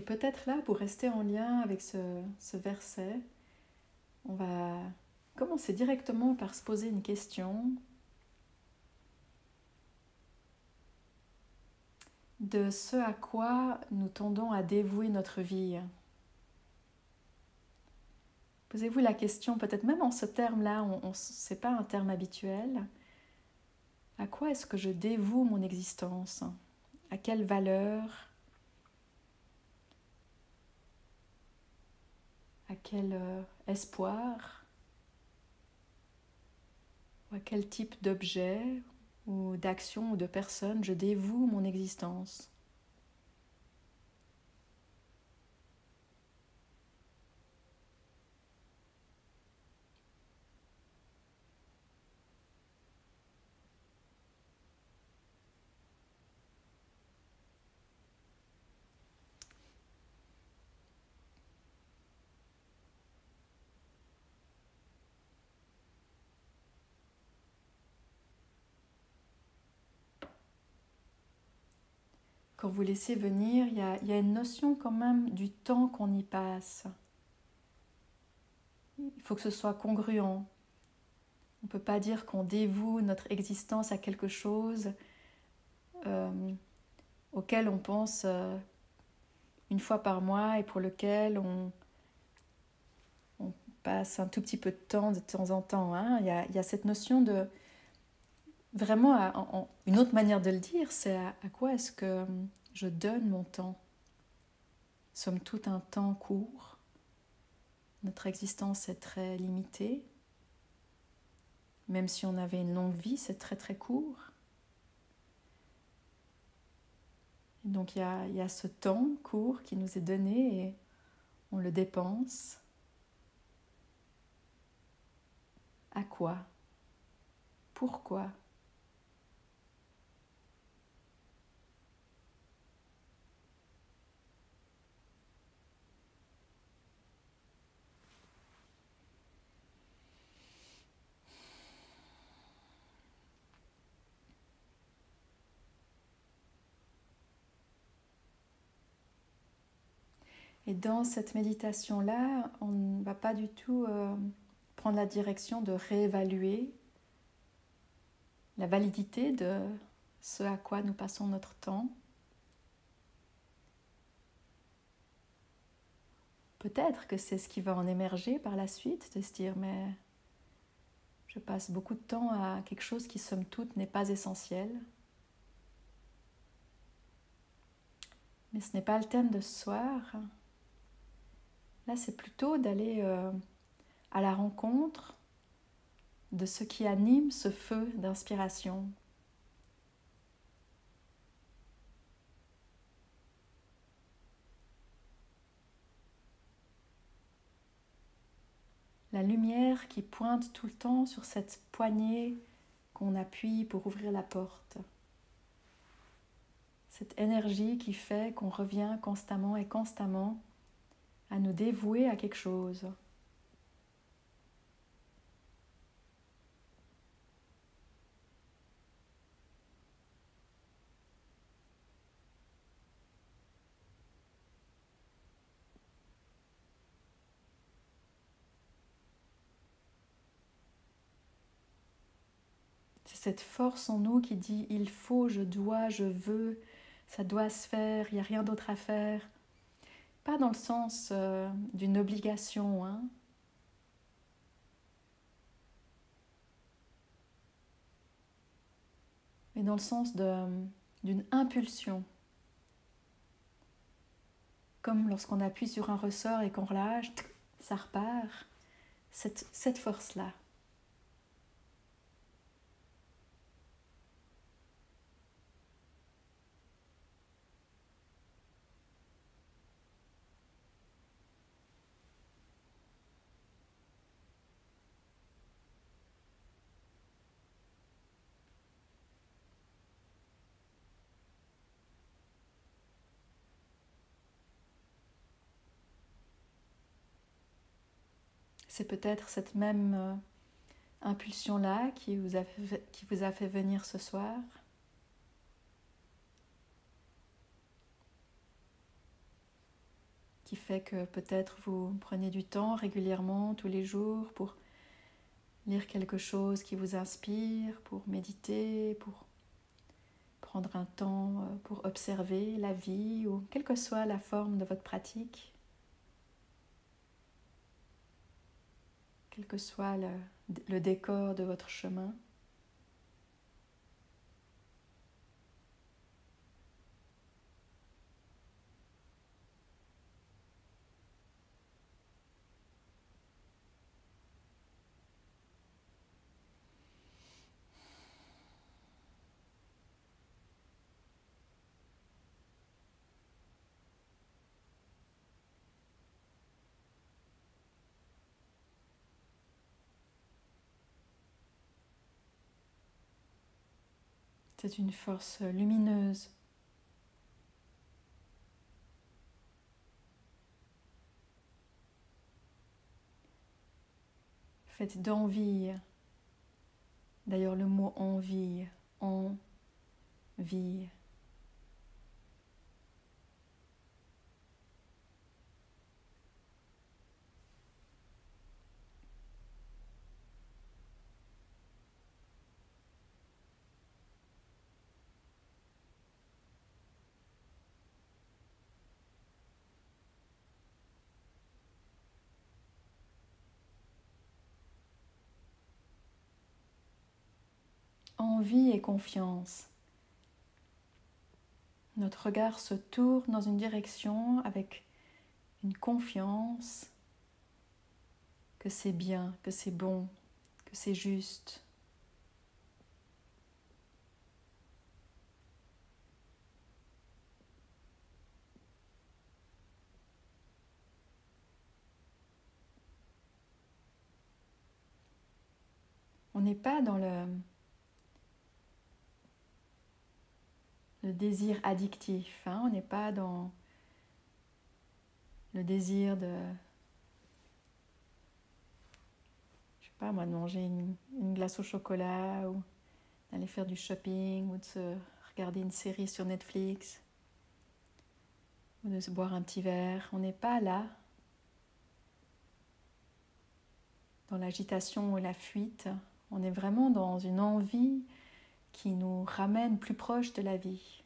Et peut-être là, pour rester en lien avec ce verset, on va commencer directement par se poser une question de ce à quoi nous tendons à dévouer notre vie. Posez-vous la question, peut-être même en ce terme-là, ce n'est pas un terme habituel. À quoi est-ce que je dévoue mon existence? À quelle valeur? À quel espoir? Ou à quel type d'objet ou d'action ou de personne je dévoue mon existence? Quand vous laissez venir, il y a une notion quand même du temps qu'on y passe. Il faut que ce soit congruent. On ne peut pas dire qu'on dévoue notre existence à quelque chose auquel on pense une fois par mois et pour lequel on passe un tout petit peu de temps en temps. Hein. Il y a cette notion de... Vraiment, une autre manière de le dire, c'est à quoi est-ce que je donne mon temps? Somme toute un temps court. Notre existence est très limitée. Même si on avait une longue vie, c'est très très court. Et donc il y a ce temps court qui nous est donné et on le dépense. À quoi? Pourquoi? Et dans cette méditation-là, on ne va pas du tout prendre la direction de réévaluer la validité de ce à quoi nous passons notre temps. Peut-être que c'est ce qui va en émerger par la suite, de se dire mais je passe beaucoup de temps à quelque chose qui somme toute n'est pas essentiel. Mais ce n'est pas le thème de ce soir. Là, c'est plutôt d'aller à la rencontre de ce qui anime ce feu d'inspiration. La lumière qui pointe tout le temps sur cette poignée qu'on appuie pour ouvrir la porte. Cette énergie qui fait qu'on revient constamment et constamment à nous dévouer à quelque chose. C'est cette force en nous qui dit « il faut, je dois, je veux », ça doit se faire, il n'y a rien d'autre à faire. Pas dans le sens d'une obligation, hein. Mais dans le sens d'une impulsion. Comme lorsqu'on appuie sur un ressort et qu'on relâche, ça repart. Cette force-là. C'est peut-être cette même impulsion-là qui vous a fait venir ce soir. qui fait que peut-être vous prenez du temps régulièrement, tous les jours, pour lire quelque chose qui vous inspire, pour méditer, pour prendre un temps pour observer la vie ou quelle que soit la forme de votre pratique, quel que soit le décor de votre chemin. C'est une force lumineuse. Faite d'envie. D'ailleurs, le mot envie, envie. Envie et confiance. Notre regard se tourne dans une direction avec une confiance que c'est bien, que c'est bon, que c'est juste. On n'est pas dans le désir addictif, hein. On n'est pas dans le désir de, je sais pas moi, de manger une glace au chocolat ou d'aller faire du shopping ou de se regarder une série sur Netflix ou de se boire un petit verre. On n'est pas là dans l'agitation ou la fuite. On est vraiment dans une envie qui nous ramène plus proche de la vie.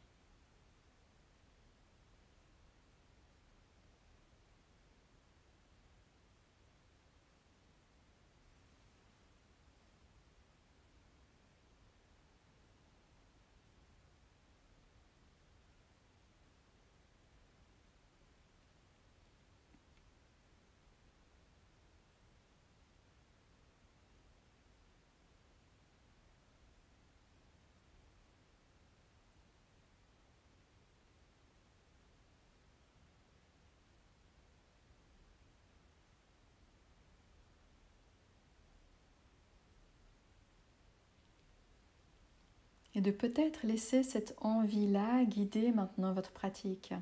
Et de peut-être laisser cette envie-là guider maintenant votre pratique.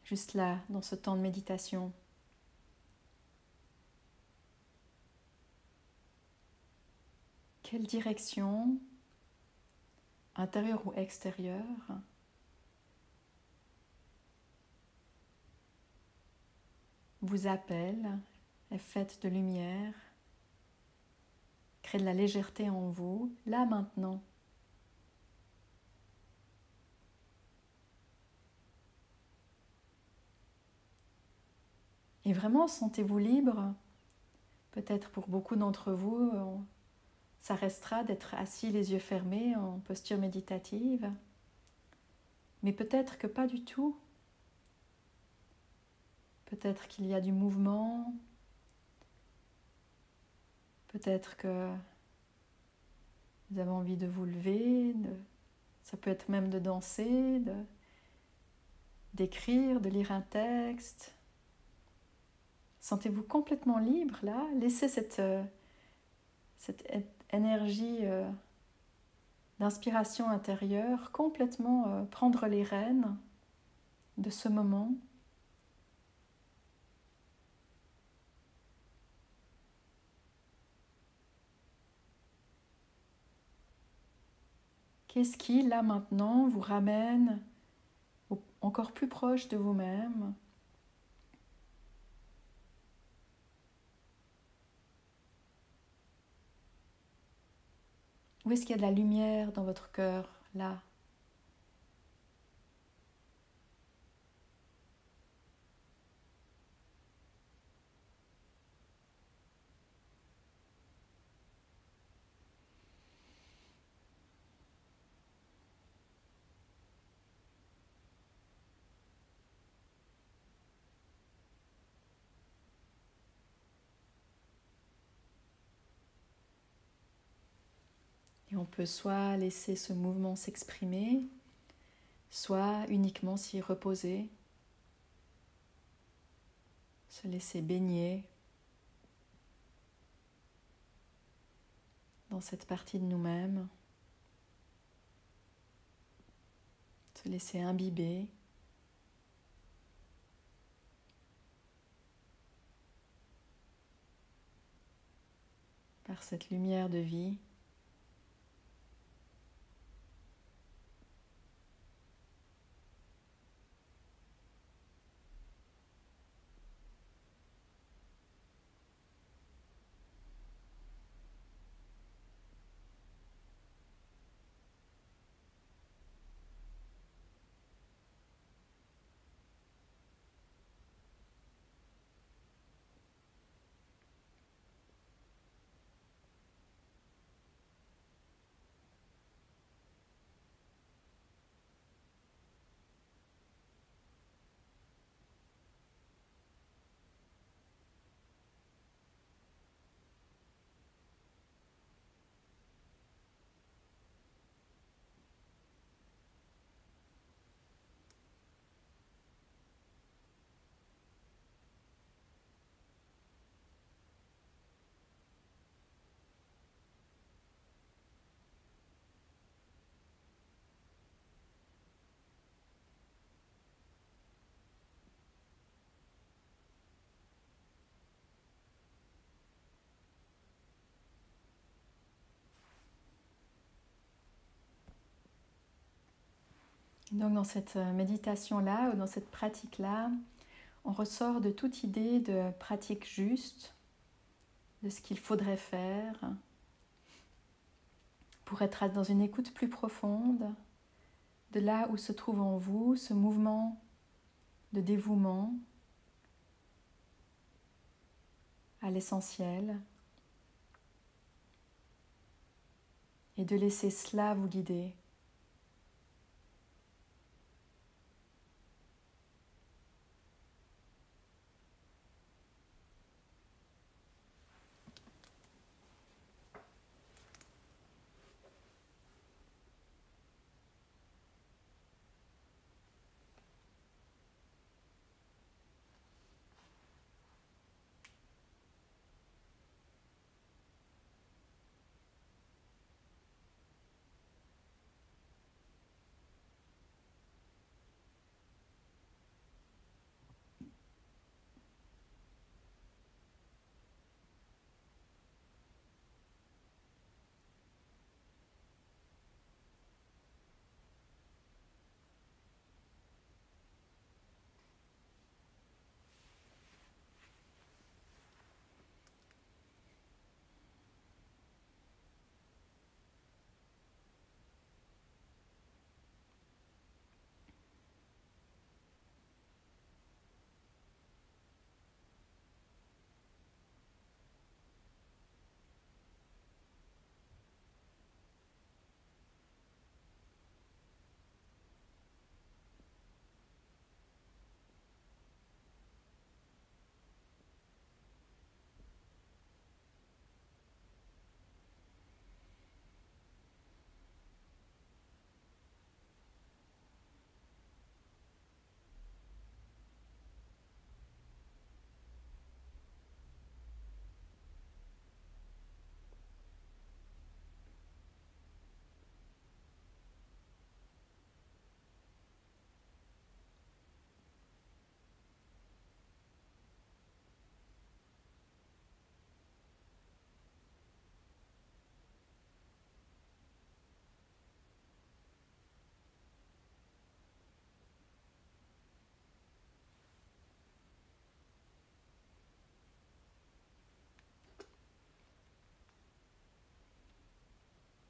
Juste là, dans ce temps de méditation. Quelle direction, intérieure ou extérieure, vous appelle, est faite de lumière, crée de la légèreté en vous, là maintenant. Et vraiment, sentez-vous libre. Peut-être pour beaucoup d'entre vous, ça restera d'être assis les yeux fermés en posture méditative. Mais peut-être que pas du tout. Peut-être qu'il y a du mouvement. Peut-être que vous avez envie de vous lever. Ça peut être même de danser, d'écrire, de lire un texte. Sentez-vous complètement libre là. Laissez cette énergie d'inspiration intérieure complètement prendre les rênes de ce moment. Qu'est-ce qui, là maintenant, vous ramène encore plus proche de vous-même. Où est-ce qu'il y a de la lumière dans votre cœur, là? Et on peut soit laisser ce mouvement s'exprimer, soit uniquement s'y reposer, se laisser baigner dans cette partie de nous-mêmes, se laisser imbiber par cette lumière de vie. Donc dans cette méditation-là ou dans cette pratique-là, on ressort de toute idée de pratique juste, de ce qu'il faudrait faire pour être dans une écoute plus profonde, de là où se trouve en vous ce mouvement de dévouement à l'essentiel et de laisser cela vous guider.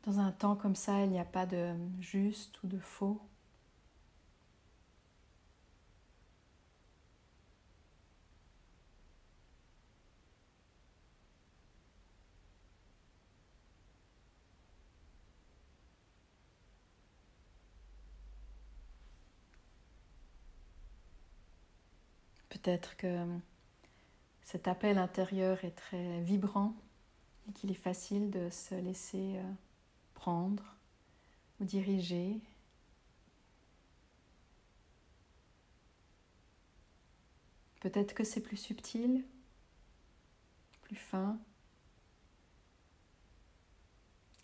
Dans un temps comme ça, il n'y a pas de juste ou de faux. Peut-être que cet appel intérieur est très vibrant et qu'il est facile de se laisser prendre ou diriger. Peut-être que c'est plus subtil, plus fin.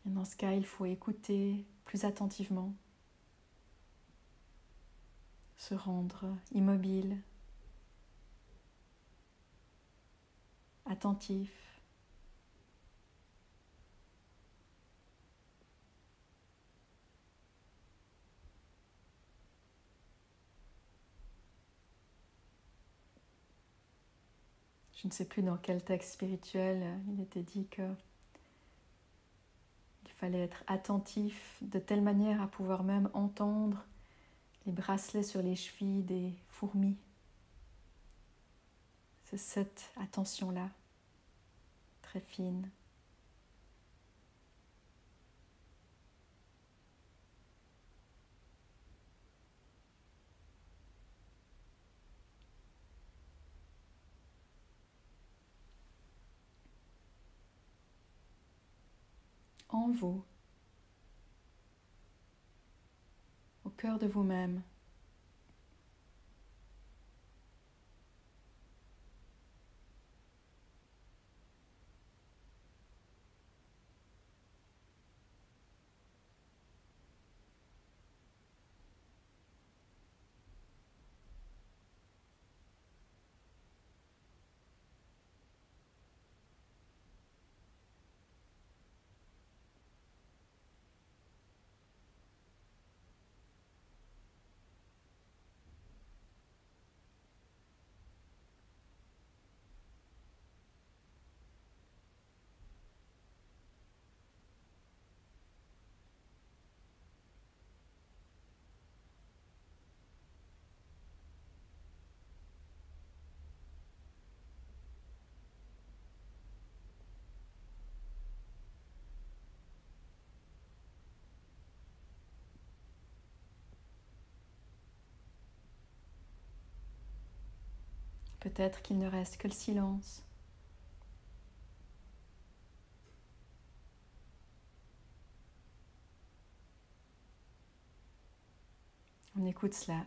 Et dans ce cas, il faut écouter plus attentivement, se rendre immobile, attentif. Je ne sais plus dans quel texte spirituel il était dit qu'il fallait être attentif de telle manière à pouvoir même entendre les bracelets sur les chevilles des fourmis. C'est cette attention-là, très fine. En vous, au cœur de vous-même. Peut-être qu'il ne reste que le silence. On écoute cela.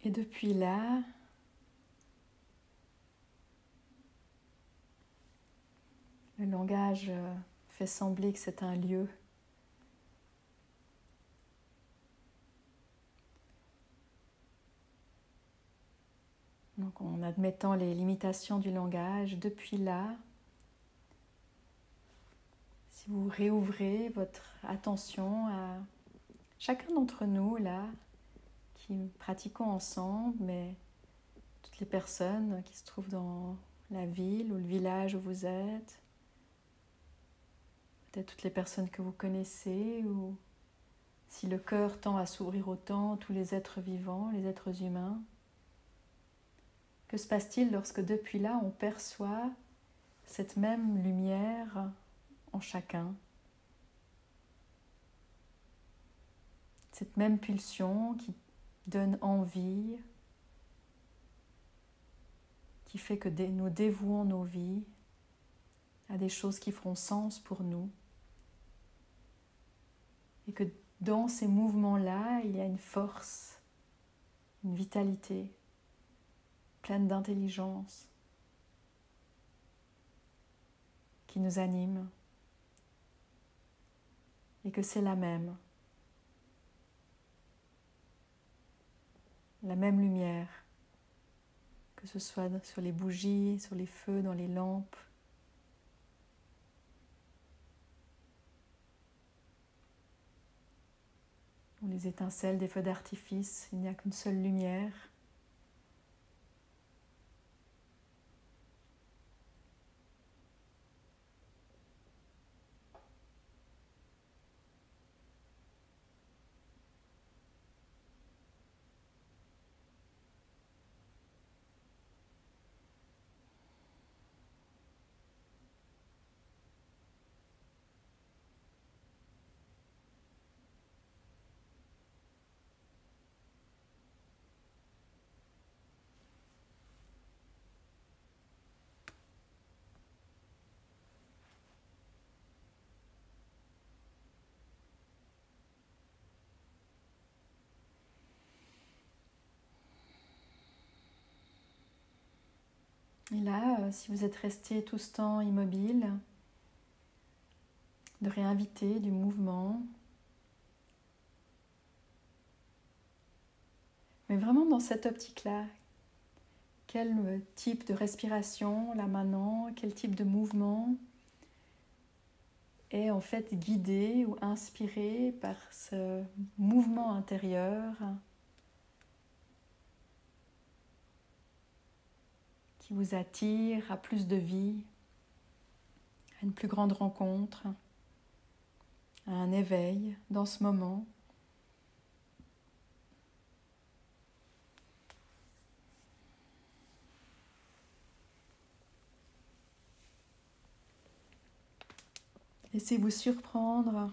Et depuis là, le langage fait sembler que c'est un lieu. Donc en admettant les limitations du langage, depuis là, si vous réouvrez votre attention à chacun d'entre nous là, qui pratiquons ensemble, mais toutes les personnes qui se trouvent dans la ville ou le village où vous êtes, peut-être toutes les personnes que vous connaissez, ou si le cœur tend à s'ouvrir autant, tous les êtres vivants, les êtres humains. Que se passe-t-il lorsque depuis là on perçoit cette même lumière en chacun? Cette même pulsion qui donne envie, qui fait que nous dévouons nos vies à des choses qui feront sens pour nous. Et que dans ces mouvements-là, il y a une force, une vitalité, pleine d'intelligence, qui nous anime. Et que c'est la même lumière, que ce soit sur les bougies, sur les feux, dans les lampes, ou les étincelles des feux d'artifice, il n'y a qu'une seule lumière. Et là, si vous êtes resté tout ce temps immobile, de réinviter du mouvement, mais vraiment dans cette optique-là. Quel type de respiration, là maintenant, quel type de mouvement est en fait guidé ou inspiré par ce mouvement intérieur qui vous attire à plus de vie, à une plus grande rencontre, à un éveil dans ce moment. Laissez-vous surprendre.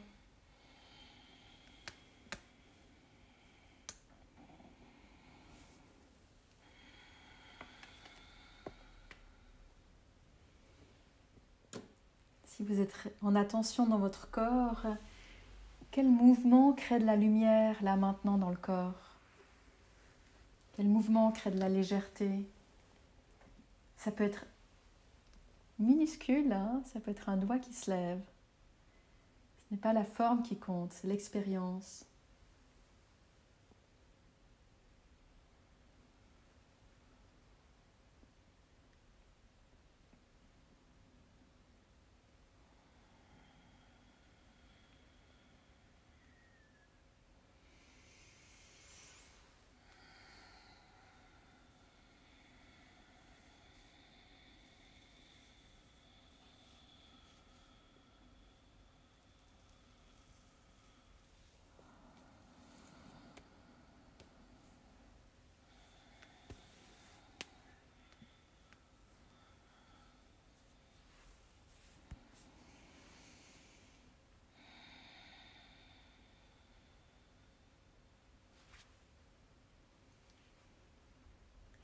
Si vous êtes en attention dans votre corps, quel mouvement crée de la lumière là maintenant dans le corps? Quel mouvement crée de la légèreté? Ça peut être minuscule, hein? Ça peut être un doigt qui se lève. Ce n'est pas la forme qui compte, c'est l'expérience.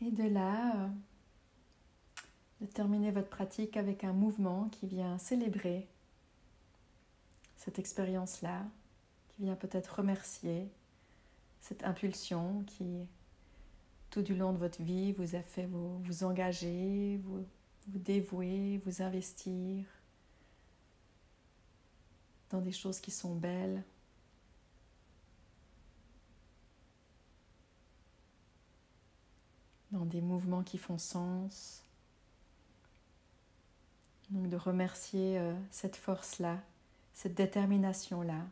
Et de là, de terminer votre pratique avec un mouvement qui vient célébrer cette expérience-là, qui vient peut-être remercier cette impulsion qui, tout du long de votre vie, vous a fait vous engager, vous dévouer, vous investir, dans des choses qui sont belles. Dans des mouvements qui font sens. Donc de remercier cette force-là, cette détermination-là,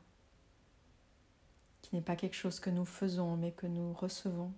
qui n'est pas quelque chose que nous faisons, mais que nous recevons.